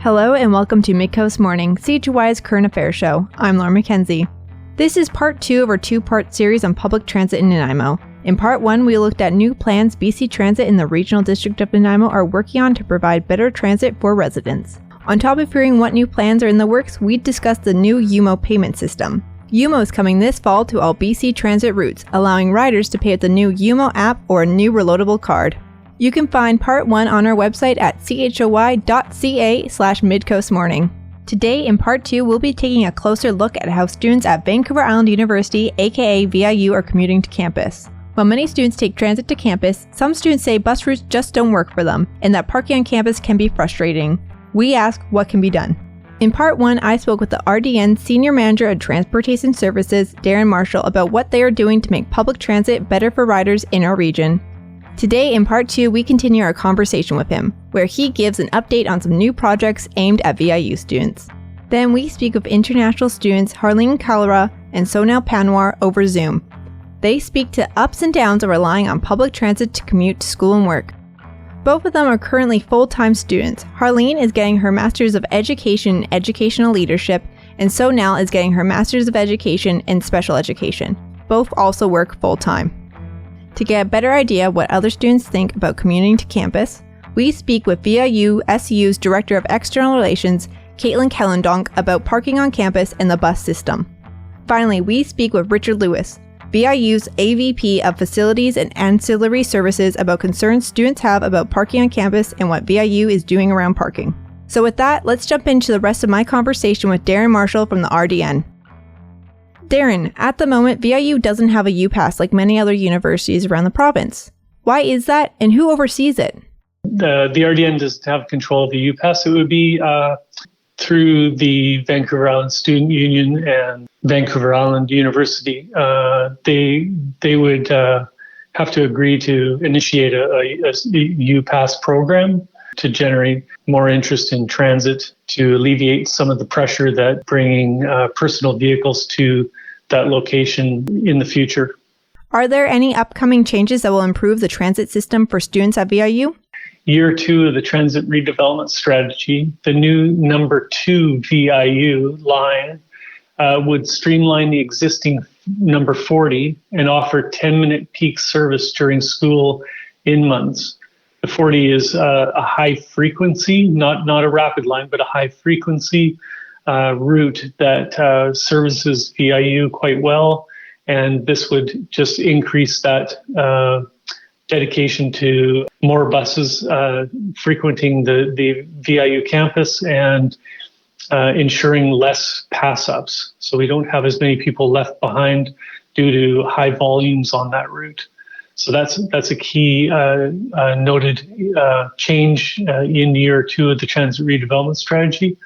Hello and welcome to Midcoast Morning, CHY's Current Affairs Show. I'm Laura McKenzie. This is part 2 of our 2-part series on public transit in Nanaimo. In part 1, we looked at new plans BC Transit in the Regional District of Nanaimo are working on to provide better transit for residents. On top of hearing what new plans are in the works, we discussed the new UMO payment system. UMO is coming this fall to all BC Transit routes, allowing riders to pay with the new UMO app or a new reloadable card. You can find part 1 on our website at choy.ca/midcoastmorning. Today, in part 2, we'll be taking a closer look at how students at Vancouver Island University, aka VIU, are commuting to campus. While many students take transit to campus, some students say bus routes just don't work for them, and that parking on campus can be frustrating. We ask what can be done. In part 1, I spoke with the RDN Senior Manager of Transportation Services, Darren Marshall, about what they are doing to make public transit better for riders in our region. Today, in part 2, we continue our conversation with him, where he gives an update on some new projects aimed at VIU students. Then we speak with international students Harleen and Kalra and Sonal Panwar over Zoom. They speak to ups and downs of relying on public transit to commute to school and work. Both of them are currently full-time students. Harleen is getting her Master's of Education in Educational Leadership, and Sonal is getting her Master's of Education in Special Education. Both also work full-time. To get a better idea what other students think about commuting to campus, we speak with VIU SU's Director of External Relations, Caitlin Kellendonk, about parking on campus and the bus system. Finally, we speak with Richard Lewis, VIU's AVP of Facilities and Ancillary Services, about concerns students have about parking on campus and what VIU is doing around parking. So with that, let's jump into the rest of my conversation with Darren Marshall from the RDN. Darren, at the moment, VIU doesn't have a U-Pass like many other universities around the province. Why is that, and who oversees it? The RDN doesn't have control of the U-Pass. It would be through the Vancouver Island Student Union and Vancouver Island University. They would have to agree to initiate a U-Pass program to generate more interest in transit, to alleviate some of the pressure that bringing personal vehicles to that location in the future. Are there any upcoming changes that will improve the transit system for students at VIU? Year 2 of the transit redevelopment strategy, the new number 2 VIU line would streamline the existing number 40 and offer 10-minute peak service during school in months. The 40 is a high frequency, not a rapid line, but a high frequency route that services VIU quite well. And this would just increase that dedication to more buses frequenting the VIU campus and ensuring less pass-ups. So we don't have as many people left behind due to high volumes on that route. So that's a key noted change in year 2 of the transit redevelopment strategy.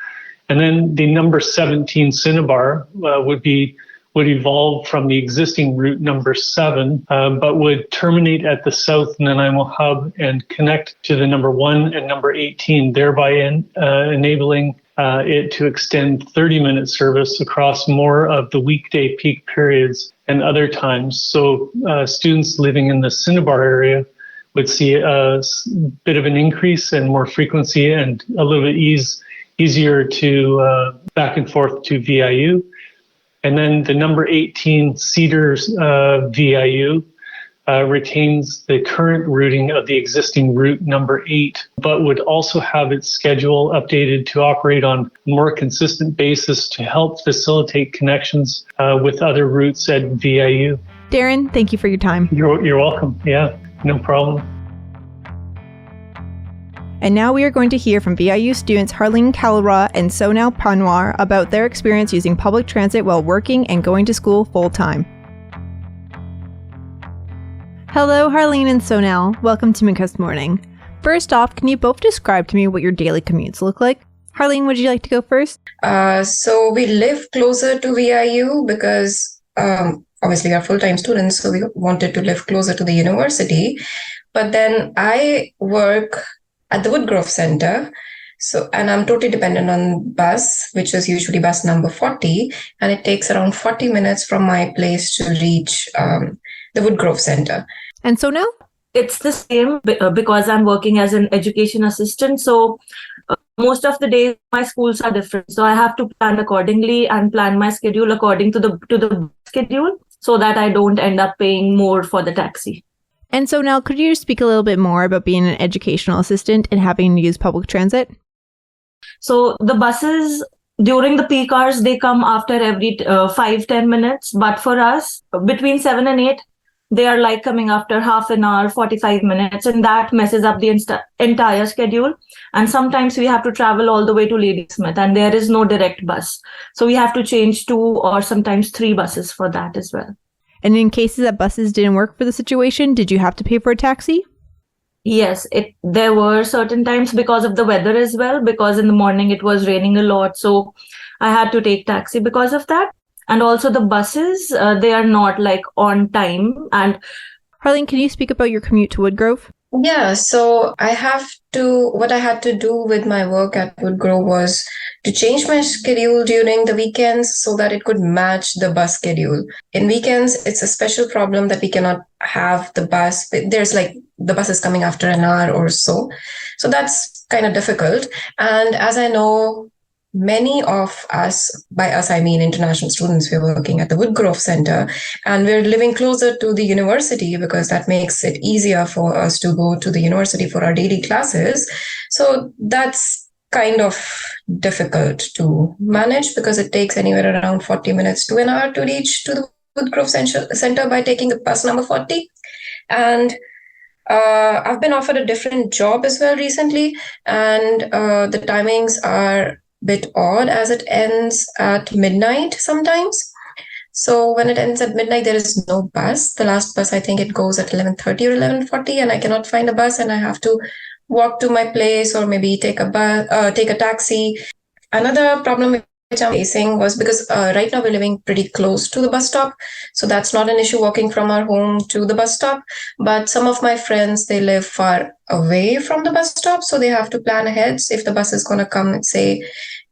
And then the number 17 Cinnabar would evolve from the existing route number 7, but would terminate at the South Nanaimo hub and connect to the number 1 and number 18, thereby enabling it to extend 30-minute service across more of the weekday peak periods and other times. So students living in the Cinnabar area would see a bit of an increase and more frequency and a little bit easier to back and forth to VIU. And then the number 18 Cedars VIU retains the current routing of the existing route number 8, but would also have its schedule updated to operate on a more consistent basis to help facilitate connections with other routes at VIU. Darren, thank you for your time. You're welcome. Yeah, no problem. And now we are going to hear from VIU students Harleen Kalra and Sonal Panwar about their experience using public transit while working and going to school full-time. Hello, Harleen and Sonal. Welcome to Midcoast Morning. First off, can you both describe to me what your daily commutes look like? Harleen, would you like to go first? So we live closer to VIU because obviously we are full-time students, so we wanted to live closer to the university. But then I work at the Woodgrove Center. And I'm totally dependent on bus, which is usually bus number 40. And it takes around 40 minutes from my place to reach the Woodgrove Center. And so now? It's the same because I'm working as an education assistant. So most of the days my schools are different. So I have to plan accordingly and plan my schedule according to the schedule so that I don't end up paying more for the taxi. And so now, could you speak a little bit more about being an educational assistant and having to use public transit? So the buses during the peak hours, they come after every 5-10 minutes. But for us, between 7 and 8, they are like coming after half an hour, 45 minutes, and that messes up the entire schedule. And sometimes we have to travel all the way to Ladysmith, and there is no direct bus. So we have to change 2 or sometimes 3 buses for that as well. And in cases that buses didn't work for the situation, did you have to pay for a taxi? Yes, there were certain times because of the weather as well, because in the morning it was raining a lot. So I had to take taxi because of that. And also the buses, they are not like on time. And Harleen, can you speak about your commute to Woodgrove? Yeah, so what I had to do with my work at Woodgrove was to change my schedule during the weekends so that it could match the bus schedule. In weekends, it's a special problem that we cannot have the bus. There's like the bus is coming after an hour or so. So that's kind of difficult. And as I know, many of us, by us I mean international students, we're working at the Woodgrove Center, and we're living closer to the university because that makes it easier for us to go to the university for our daily classes. So that's kind of difficult to manage because it takes anywhere around 40 minutes to an hour to reach to the Woodgrove Center by taking the bus number 40. And I've been offered a different job as well recently, and the timings are bit odd as it ends at midnight sometimes. So when it ends at midnight, there is no bus. The last bus, I think it goes at 11:30 or 11:40, and I cannot find a bus, and I have to walk to my place or maybe take a taxi. Another problem which I'm facing was because right now we're living pretty close to the bus stop. So that's not an issue walking from our home to the bus stop. But some of my friends, they live far away from the bus stop. So they have to plan ahead. So if the bus is going to come, let's say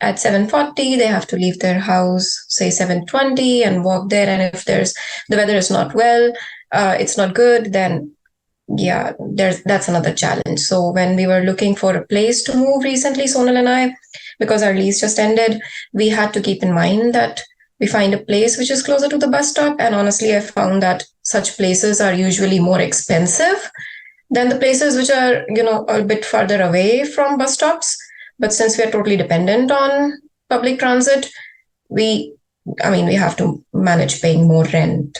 at 7:40, they have to leave their house, say 7:20 and walk there. And if the weather is not well, it's not good, then yeah, that's another challenge. So when we were looking for a place to move recently, Sonal and I, because our lease just ended, we had to keep in mind that we find a place which is closer to the bus stop. And honestly, I found that such places are usually more expensive than the places which are, a bit farther away from bus stops. But since we are totally dependent on public transit, we have to manage paying more rent.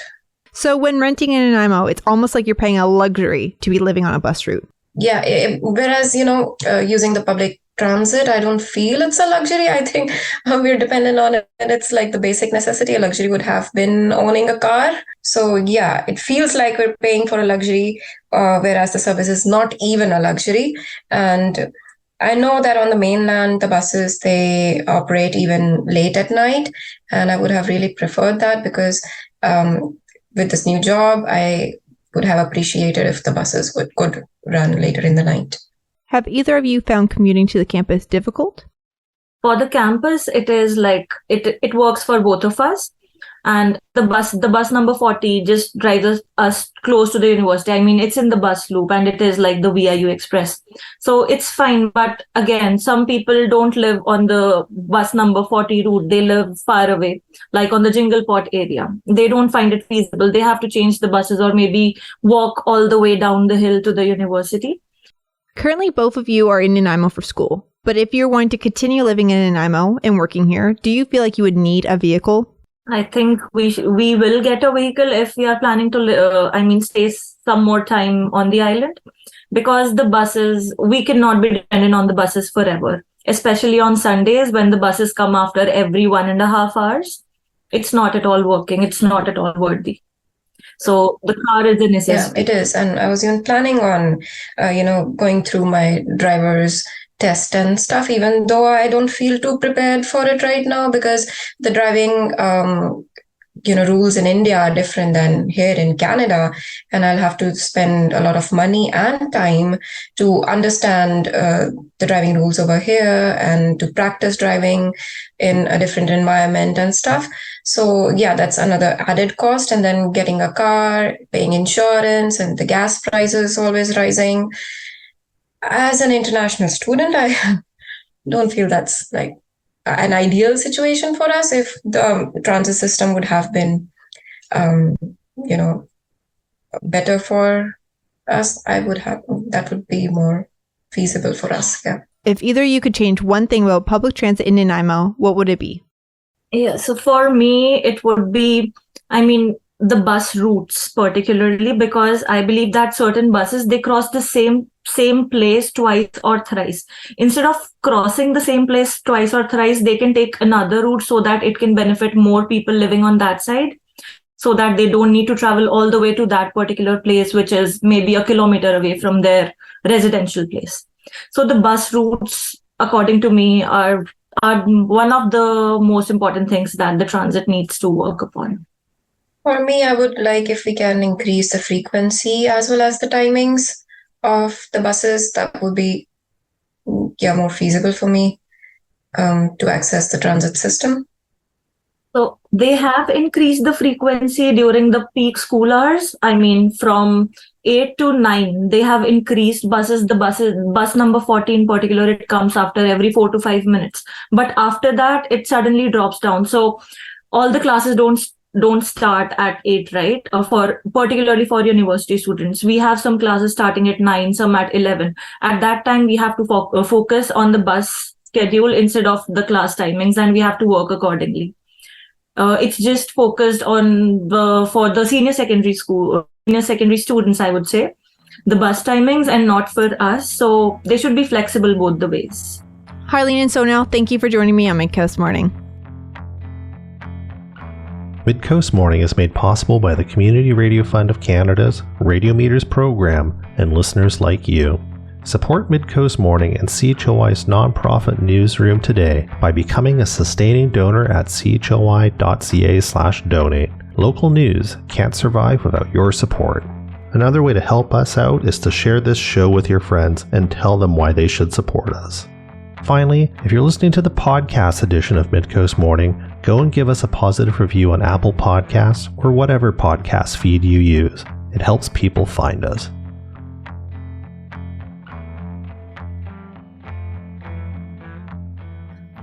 So when renting in Nanaimo, it's almost like you're paying a luxury to be living on a bus route. Yeah, whereas, using the public transit, I don't feel it's a luxury. I think we're dependent on it, and it's like the basic necessity. A luxury would have been owning a car. So yeah, it feels like we're paying for a luxury, whereas the service is not even a luxury. And I know that on the mainland, the buses, they operate even late at night. And I would have really preferred that because with this new job, I would have appreciated if the buses could run later in the night. Have either of you found commuting to the campus difficult? For the campus, it is like it works for both of us. And the bus number 40 just drives us close to the university. I mean, it's in the bus loop and it is like the VIU Express. So it's fine. But again, some people don't live on the bus number 40 route. They live far away, like on the Jinglepot area. They don't find it feasible. They have to change the buses or maybe walk all the way down the hill to the university. Currently, both of you are in Nanaimo for school. But if you're wanting to continue living in Nanaimo and working here, do you feel like you would need a vehicle? I think we will get a vehicle if we are planning to stay some more time on the island, because the buses, we cannot be dependent on the buses forever, especially on Sundays when the buses come after every 1.5 hours. It's not at all working. It's not at all worthy. So the car is a necessity. Yeah, it is. And I was even planning on, going through my driver's test and stuff, even though I don't feel too prepared for it right now because the driving, rules in India are different than here in Canada. And I'll have to spend a lot of money and time to understand the driving rules over here and to practice driving in a different environment and stuff. So yeah, that's another added cost. And then getting a car, paying insurance, and the gas prices always rising. As an international student, I don't feel that's like an ideal situation for us. If the transit system would have been, um, you know, better for us, that would be more feasible for us. Yeah. If either of you could change one thing about public transit in Nanaimo, what would it be? Yeah, so for me, it would be, the bus routes particularly, because I believe that certain buses, they cross the same place twice or thrice. Instead of crossing the same place twice or thrice, they can take another route so that it can benefit more people living on that side, so that they don't need to travel all the way to that particular place, which is maybe a kilometer away from their residential place. So the bus routes, according to me, are one of the most important things that the transit needs to work upon. For me, I would like if we can increase the frequency as well as the timings of the buses. That would be more feasible for me to access the transit system. So they have increased the frequency during the peak school hours. From 8 to 9, they have increased buses. Bus number 40 in particular, it comes after every 4 to 5 minutes. But after that, it suddenly drops down. So all the classes don't start at 8, right? Particularly for university students, we have some classes starting at 9, some at 11. At that time, we have to focus on the bus schedule instead of the class timings, and we have to work accordingly. It's just focused on for the senior secondary students, I would say, the bus timings, and not for us. So they should be flexible both the ways. Harleen and Sonal, thank you for joining me on Midcoast Morning. Midcoast Morning is made possible by the Community Radio Fund of Canada's Radio Meters program and listeners like you. Support Midcoast Morning and CHOI's nonprofit newsroom today by becoming a sustaining donor at choi.ca/donate. Local news can't survive without your support. Another way to help us out is to share this show with your friends and tell them why they should support us. Finally, if you're listening to the podcast edition of Midcoast Morning, go and give us a positive review on Apple Podcasts or whatever podcast feed you use. It helps people find us.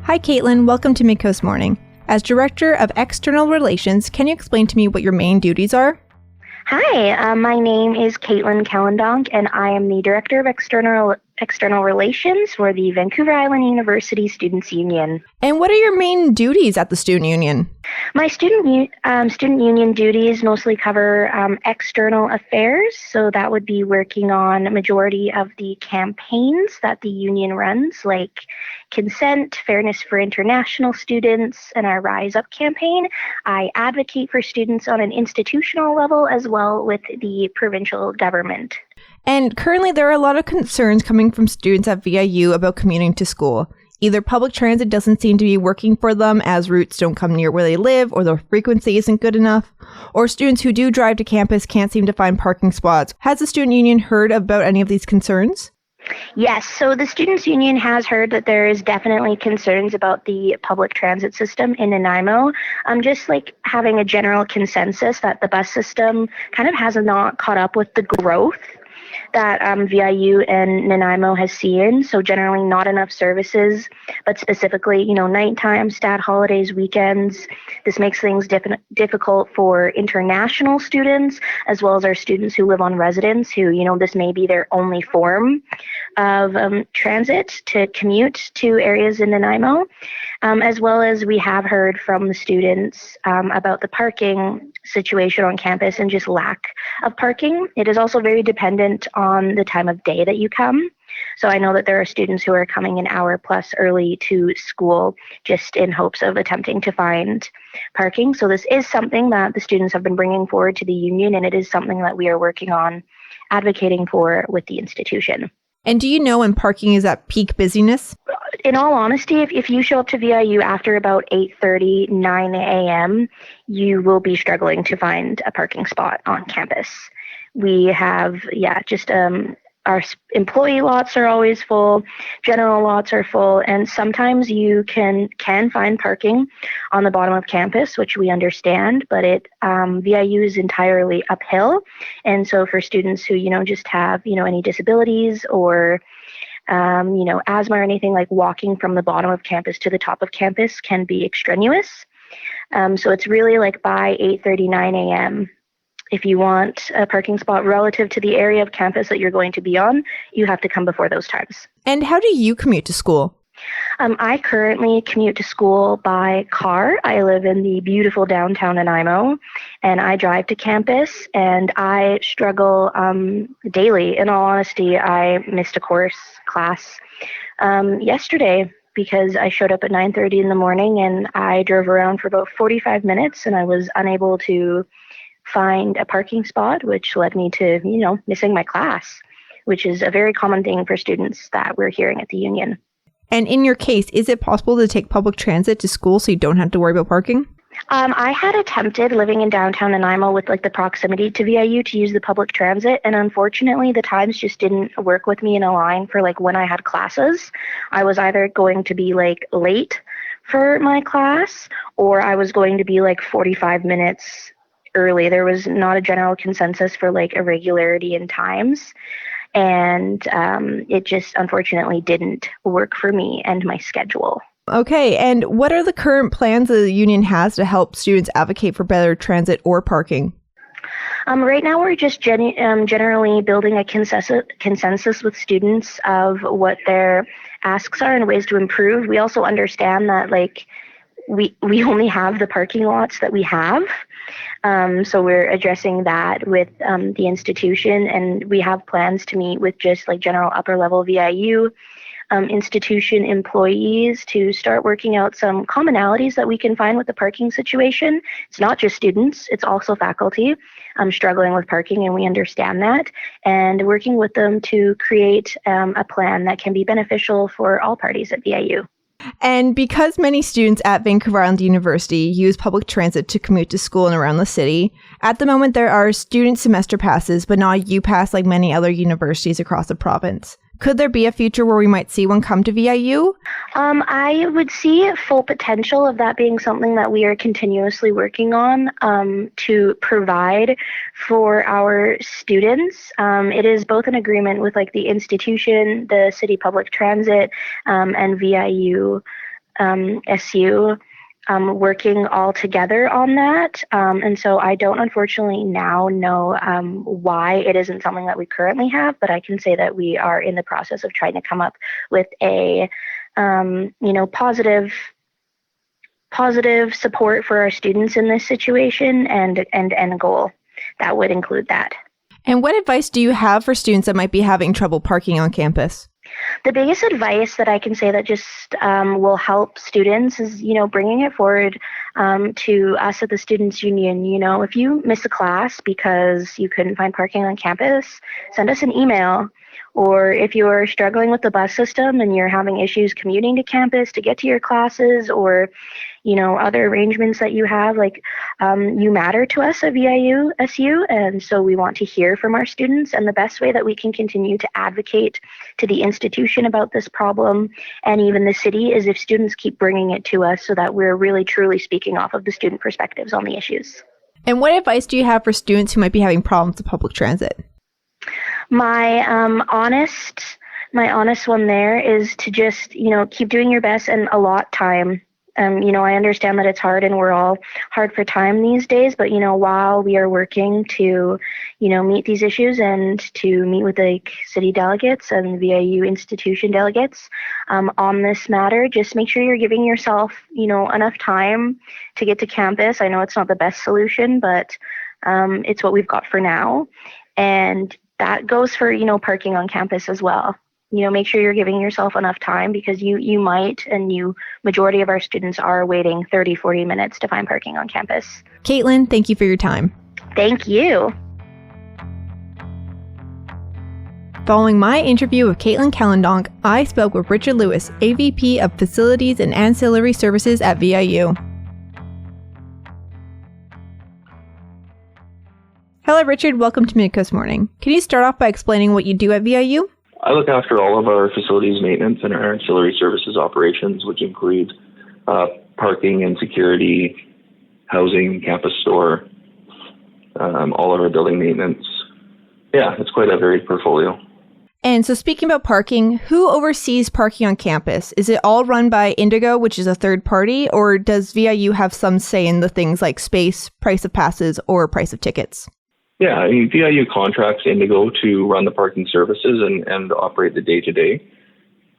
Hi, Caitlin. Welcome to Midcoast Morning. As Director of External Relations, can you explain to me what your main duties are? Hi, my name is Caitlin Calendonk, and I am the Director of External Relations for the Vancouver Island University Students' Union. And what are your main duties at the Student Union? My student union duties mostly cover external affairs, so that would be working on a majority of the campaigns that the union runs, like Consent, Fairness for International Students, and our Rise Up campaign. I advocate for students on an institutional level as well with the provincial government. And currently there are a lot of concerns coming from students at VIU about commuting to school. Either public transit doesn't seem to be working for them as routes don't come near where they live, or the frequency isn't good enough, or students who do drive to campus can't seem to find parking spots. Has the student union heard about any of these concerns? Yes, so the Students' Union has heard that there is definitely concerns about the public transit system in Nanaimo. Just like having a general consensus that the bus system kind of has not caught up with the growth that VIU and Nanaimo has seen. So generally not enough services, but specifically, nighttime, stat holidays, weekends. This makes things difficult for international students, as well as our students who live on residence who, this may be their only form of transit to commute to areas in Nanaimo. As well as we have heard from the students about the parking situation on campus and just lack of parking. It is also very dependent on the time of day that you come. So I know that there are students who are coming an hour plus early to school just in hopes of attempting to find parking. So this is something that the students have been bringing forward to the union, and it is something that we are working on advocating for with the institution. And do you know when parking is at peak busyness? In all honesty, if you show up to VIU after about 8:30, 9 a.m., you will be struggling to find a parking spot on campus. We have, just a our employee lots are always full, general lots are full, and sometimes you can find parking on the bottom of campus, which we understand, but VIU is entirely uphill. And so for students who, just have, any disabilities or, asthma or anything, like walking from the bottom of campus to the top of campus can be extraneous. So it's really like by 8:39 a.m. If you want a parking spot relative to the area of campus that you're going to be on, you have to come before those times. And how do you commute to school? I currently commute to school by car. I live in the beautiful downtown Nanaimo, and I drive to campus, and I struggle daily. In all honesty, I missed a class yesterday because I showed up at 9:30 in the morning, and I drove around for about 45 minutes, and I was unable to find a parking spot, which led me to, missing my class, which is a very common thing for students that we're hearing at the union. And in your case, is it possible to take public transit to school so you don't have to worry about parking? I had attempted living in downtown Nanaimo with the proximity to VIU to use the public transit, and unfortunately the times just didn't work with me in a line for when I had classes. I was either going to be late for my class, or I was going to be 45 minutes early. There was not a general consensus for irregularity in times, and it just unfortunately didn't work for me and my schedule. Okay, and what are the current plans the union has to help students advocate for better transit or parking? Right now, we're just generally building a consensus with students of what their asks are and ways to improve. We also understand that we only have the parking lots that we have. So we're addressing that with the institution, and we have plans to meet with just general upper level VIU institution employees to start working out some commonalities that we can find with the parking situation. It's not just students, it's also faculty struggling with parking, and we understand that, and working with them to create a plan that can be beneficial for all parties at VIU. And because many students at Vancouver Island University use public transit to commute to school and around the city, at the moment there are student semester passes, but not a U-Pass like many other universities across the province. Could there be a future where we might see one come to VIU? I would see full potential of that being something that we are continuously working on to provide for our students. It is both an agreement with the institution, the city public transit, and VIU SU. Working all together on that. And so I don't unfortunately now know why it isn't something that we currently have, but I can say that we are in the process of trying to come up with a, positive support for our students in this situation and a goal that would include that. And what advice do you have for students that might be having trouble parking on campus? The biggest advice that I can say that just will help students is, bringing it forward to us at the Students' Union. If you miss a class because you couldn't find parking on campus, send us an email. Or if you're struggling with the bus system and you're having issues commuting to campus to get to your classes, or other arrangements that you have, you matter to us at VIU SU, and so we want to hear from our students. And the best way that we can continue to advocate to the institution about this problem, and even the city, is if students keep bringing it to us so that we're really truly speaking off of the student perspectives on the issues. And what advice do you have for students who might be having problems with public transit? My honest one there is to just, keep doing your best and allot time. I understand that it's hard and we're all hard for time these days, but, while we are working to, meet these issues and to meet with the city delegates and VIU institution delegates on this matter, just make sure you're giving yourself, enough time to get to campus. I know it's not the best solution, but it's what we've got for now. And that goes for, parking on campus as well. Make sure you're giving yourself enough time, because you might, and majority of our students are waiting 30, 40 minutes to find parking on campus. Caitlin, thank you for your time. Thank you. Following my interview with Caitlin Kellendonk, I spoke with Richard Lewis, AVP of Facilities and Ancillary Services at VIU. Hello, Richard. Welcome to Midcoast Morning. Can you start off by explaining what you do at VIU? I look after all of our facilities maintenance and our ancillary services operations, which include parking and security, housing, campus store, all of our building maintenance. Yeah, it's quite a varied portfolio. And so speaking about parking, who oversees parking on campus? Is it all run by Indigo, which is a third party, or does VIU have some say in the things like space, price of passes, or price of tickets? Yeah, I mean, VIU contracts Indigo to run the parking services and operate the day-to-day.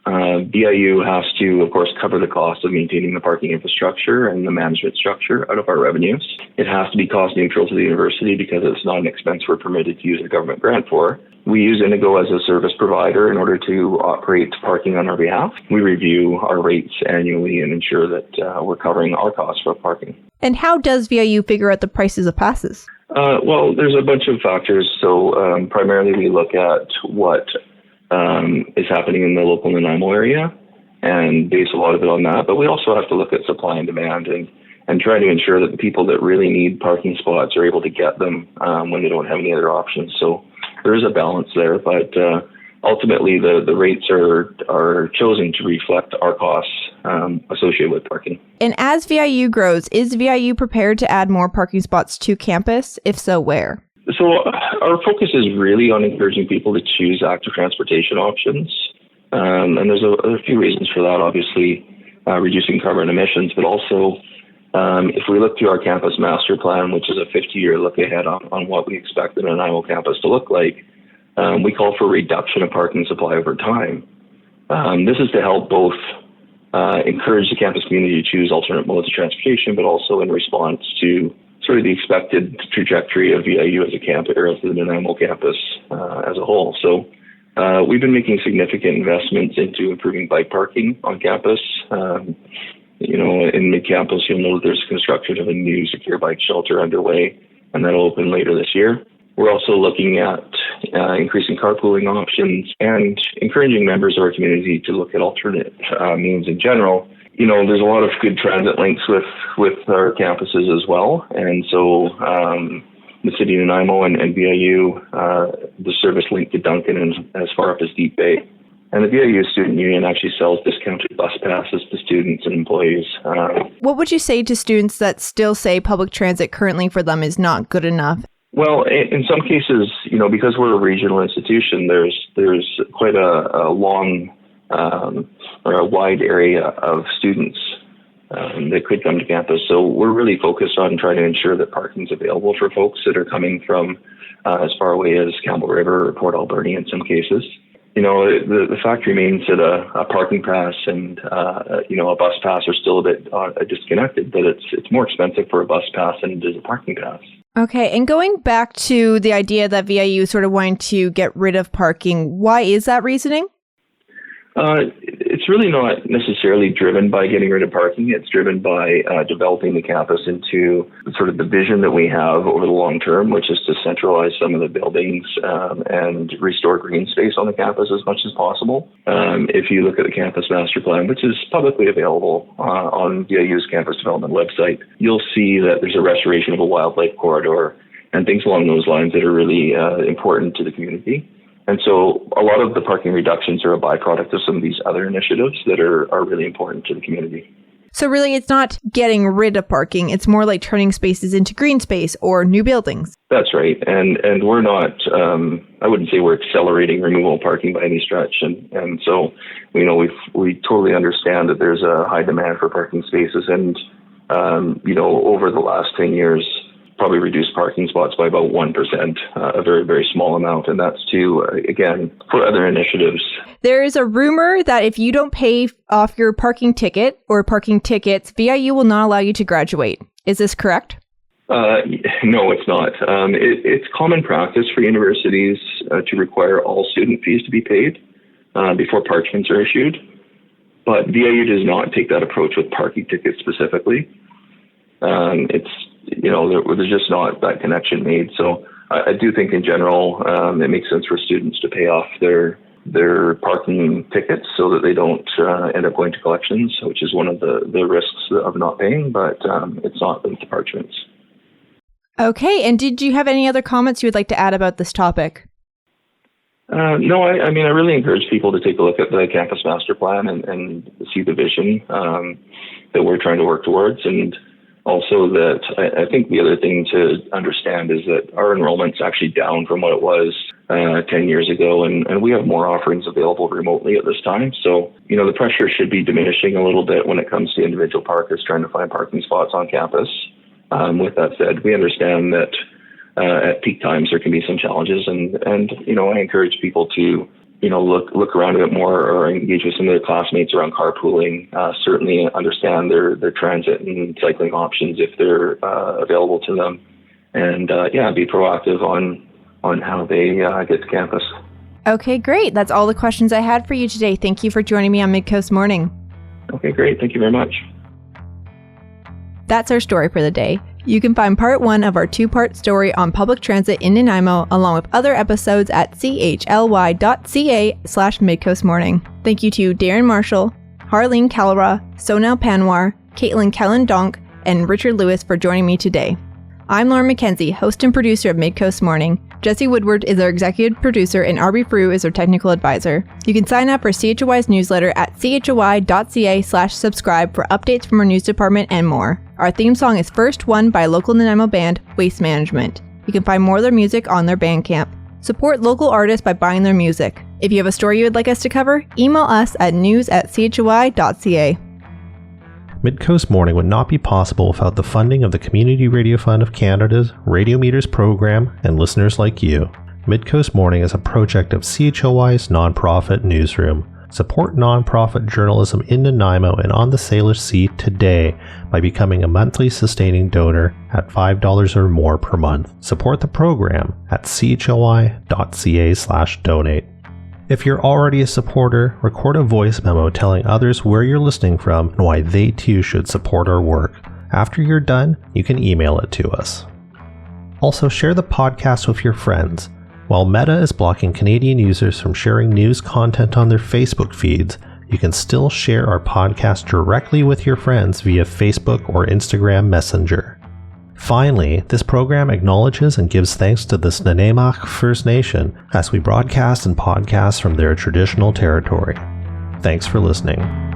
VIU has to, of course, cover the cost of maintaining the parking infrastructure and the management structure out of our revenues. It has to be cost neutral to the university because it's not an expense we're permitted to use a government grant for. We use Indigo as a service provider in order to operate parking on our behalf. We review our rates annually and ensure that we're covering our costs for parking. And how does VIU figure out the prices of passes? Well, there's a bunch of factors. So primarily we look at what is happening in the local Nanaimo area and base a lot of it on that. But we also have to look at supply and demand and try to ensure that the people that really need parking spots are able to get them when they don't have any other options. So there is a balance there, but ultimately the rates are chosen to reflect our costs associated with parking. And as VIU grows, is VIU prepared to add more parking spots to campus? If so, where? So our focus is really on encouraging people to choose active transportation options. And there's a few reasons for that, obviously, reducing carbon emissions, but also if we look to our campus master plan, which is a 50-year look ahead on what we expect the Nanaimo campus to look like, we call for reduction of parking supply over time. This is to help both encourage the campus community to choose alternate modes of transportation, but also in response to sort of the expected trajectory of VIU as a campus, or as the Nanaimo campus as a whole. So we've been making significant investments into improving bike parking on campus. In mid-campus, you'll know that there's construction of a new secure bike shelter underway, and that'll open later this year. We're also looking at increasing carpooling options and encouraging members of our community to look at alternate means in general. There's a lot of good transit links with our campuses as well. And so the City of Nanaimo and VIU, the service link to Duncan and as far up as Deep Bay. And the VIU Student Union actually sells discounted bus passes to students and employees. What would you say to students that still say public transit currently for them is not good enough? Well, in some cases, because we're a regional institution, there's quite a long or a wide area of students that could come to campus. So we're really focused on trying to ensure that parking's available for folks that are coming from as far away as Campbell River or Port Alberni in some cases. The fact remains that a parking pass and a bus pass are still a bit disconnected, but it's more expensive for a bus pass than it is a parking pass. Okay, and going back to the idea that VIU is sort of wanting to get rid of parking, why is that reasoning? It's really not necessarily driven by getting rid of parking. It's driven by developing the campus into sort of the vision that we have over the long term, which is to centralize some of the buildings and restore green space on the campus as much as possible. If you look at the campus master plan, which is publicly available on VIU's campus development website, you'll see that there's a restoration of a wildlife corridor and things along those lines that are really important to the community. And so a lot of the parking reductions are a byproduct of some of these other initiatives that are really important to the community. So really, it's not getting rid of parking. It's more like turning spaces into green space or new buildings. That's right. And we're not, I wouldn't say we're accelerating removal of parking by any stretch. And so, we totally understand that there's a high demand for parking spaces. And, over the last 10 years, probably reduced parking spots by about 1%, a very, very small amount. And that's again, for other initiatives. There is a rumor that if you don't pay off your parking ticket or parking tickets, VIU will not allow you to graduate. Is this correct? No, it's not. It's common practice for universities to require all student fees to be paid before parchments are issued. But VIU does not take that approach with parking tickets specifically. There's just not that connection made. So I do think in general, it makes sense for students to pay off their parking tickets so that they don't end up going to collections, which is one of the risks of not paying, but it's not with the parchments. Okay, and did you have any other comments you would like to add about this topic? No, I mean, I really encourage people to take a look at the campus master plan and see the vision that we're trying to work towards. And also that I think the other thing to understand is that our enrollment's actually down from what it was 10 years ago, and we have more offerings available remotely at this time. So, the pressure should be diminishing a little bit when it comes to individual parkers trying to find parking spots on campus. With that said, we understand that at peak times there can be some challenges, and I encourage people to look around a bit more or engage with some of their classmates around carpooling. Certainly understand their transit and cycling options if they're available to them, and be proactive on how they get to campus. Okay, great. That's all the questions I had for you today. Thank you for joining me on Midcoast Morning. Okay, great. Thank you very much. That's our story for the day. You can find part 1 of our 2-part story on public transit in Nanaimo, along with other episodes at chly.ca/midcoastmorning. Thank you to Darren Marshall, Harleen Kalra, Sonal Panwar, Caitlin Kellen-Donk, and Richard Lewis for joining me today. I'm Lauren McKenzie, host and producer of Midcoast Morning. Jesse Woodward is our executive producer, and Arby Frew is our technical advisor. You can sign up for CHOY's newsletter at chly.ca/subscribe for updates from our news department and more. Our theme song is First One by local Nanaimo band Waste Management. You can find more of their music on their Bandcamp. Support local artists by buying their music. If you have a story you would like us to cover, email us at news@chly.ca. Midcoast Morning would not be possible without the funding of the Community Radio Fund of Canada's Radio Meters program and listeners like you. Midcoast Morning is a project of CHOY's nonprofit newsroom. Support nonprofit journalism in Nanaimo and on the Salish Sea today by becoming a monthly sustaining donor at $5 or more per month. Support the program at chly.ca/donate. If you're already a supporter, record a voice memo telling others where you're listening from and why they too should support our work. After you're done, you can email it to us. Also, share the podcast with your friends. While Meta is blocking Canadian users from sharing news content on their Facebook feeds, you can still share our podcast directly with your friends via Facebook or Instagram Messenger. Finally, this program acknowledges and gives thanks to the Snuneymuxw First Nation as we broadcast and podcast from their traditional territory. Thanks for listening.